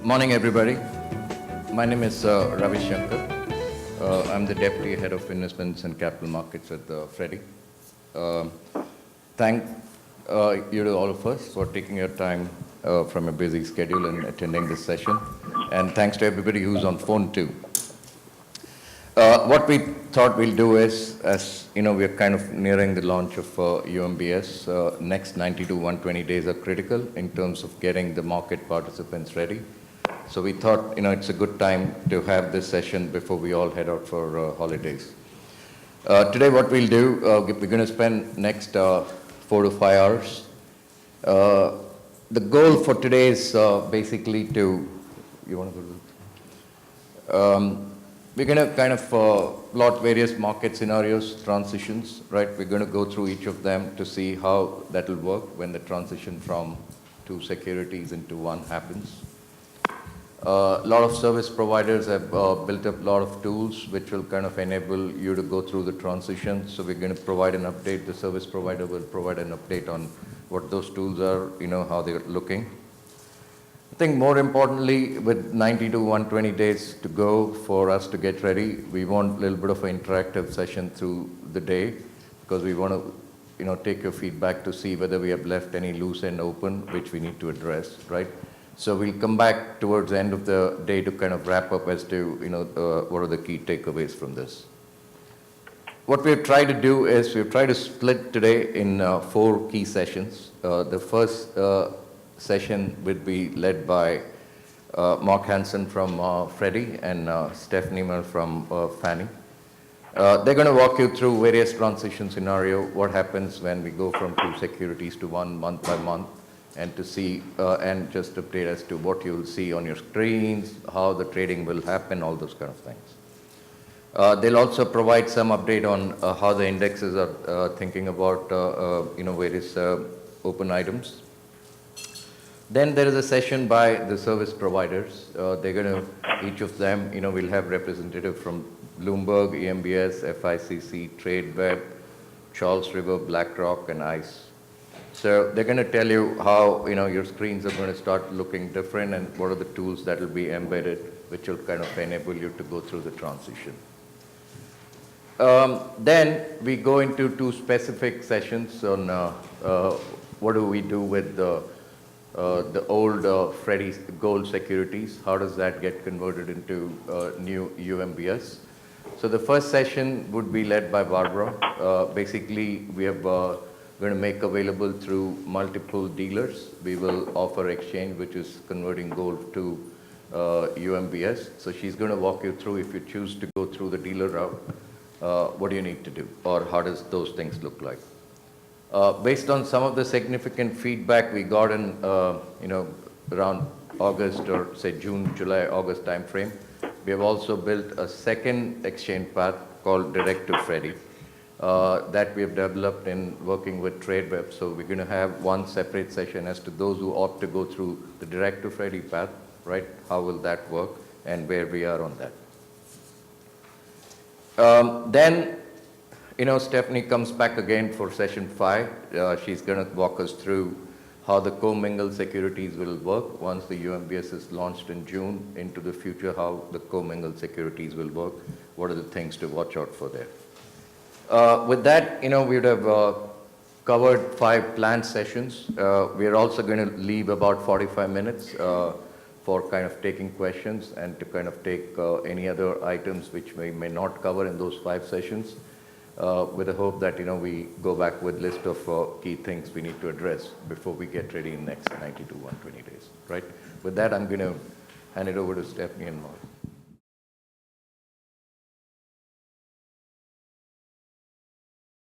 Morning, everybody. My name is Ravi Shankar. I'm the Deputy Head of Investments and Capital Markets at Freddie. Thank you to all of us for taking your time from a busy schedule and attending this session. And thanks to everybody who's on phone too. What we thought we'll do is, as you know, we're kind of nearing the launch of UMBS. Next 90 to 120 days are critical in terms of getting the market participants ready. So we thought, it's a good time to have this session before we all head out for holidays. Today, what we'll do, we're going to spend next 4 to 5 hours. The goal for today is basically to, you want to go to we're going to kind of plot various market scenarios, transitions, right? We're going to go through each of them to see how that will work when the transition from 2 securities into 1 happens. A lot of service providers have built up a lot of tools which will kind of enable you to go through the transition. So we're going to provide an update. The service provider will provide an update on what those tools are, how they're looking. I think more importantly, with 90 to 120 days to go for us to get ready, we want a little bit of an interactive session through the day because we want to, take your feedback to see whether we have left any loose end open, which we need to address, right? So we'll come back towards the end of the day to kind of wrap up as to, what are the key takeaways from this. What we've tried to do is we've tried to split today in 4 key sessions. The first session would be led by Mark Hansen from Freddie and Stephanie Mel from Fannie. They're going to walk you through various transition scenario, what happens when we go from 2 securities to 1 month by month, and to see and just update as to what you'll see on your screens, how the trading will happen, all those kind of things. They'll also provide some update on how the indexes are thinking about various open items. Then there is a session by the service providers. They're going to, each of them, will have representative from Bloomberg, EMBS, FICC, TradeWeb, Charles River, BlackRock, and ICE. So they're going to tell you how, your screens are going to start looking different and what are the tools that will be embedded, which will kind of enable you to go through the transition. Then we go into 2 specific sessions on what do we do with the old Freddie gold securities, how does that get converted into new UMBS. So the first session would be led by Barbara. Basically, we have going to make available through multiple dealers. We will offer exchange, which is converting gold to UMBS. So she's going to walk you through, if you choose to go through the dealer route, what do you need to do, or how does those things look like. Based on some of the significant feedback we got in, around August or say June, July, August timeframe, we have also built a second exchange path called Direct to Freddie that we have developed in working with TradeWeb. So we're going to have one separate session as to those who opt to go through the Direct to Freddie path, right? How will that work and where we are on that. Then, Stephanie comes back again for session 5. She's going to walk us through how the commingled securities will work once the UMBS is launched in June, into the future, how the commingled securities will work, what are the things to watch out for there. With that, we would have covered 5 planned sessions. We are also going to leave about 45 minutes for kind of taking questions and to kind of take any other items which we may not cover in those 5 sessions. With the hope that, we go back with list of key things we need to address before we get ready in next 90 to 120 days, right? With that, I'm going to hand it over to Stephanie and Mark.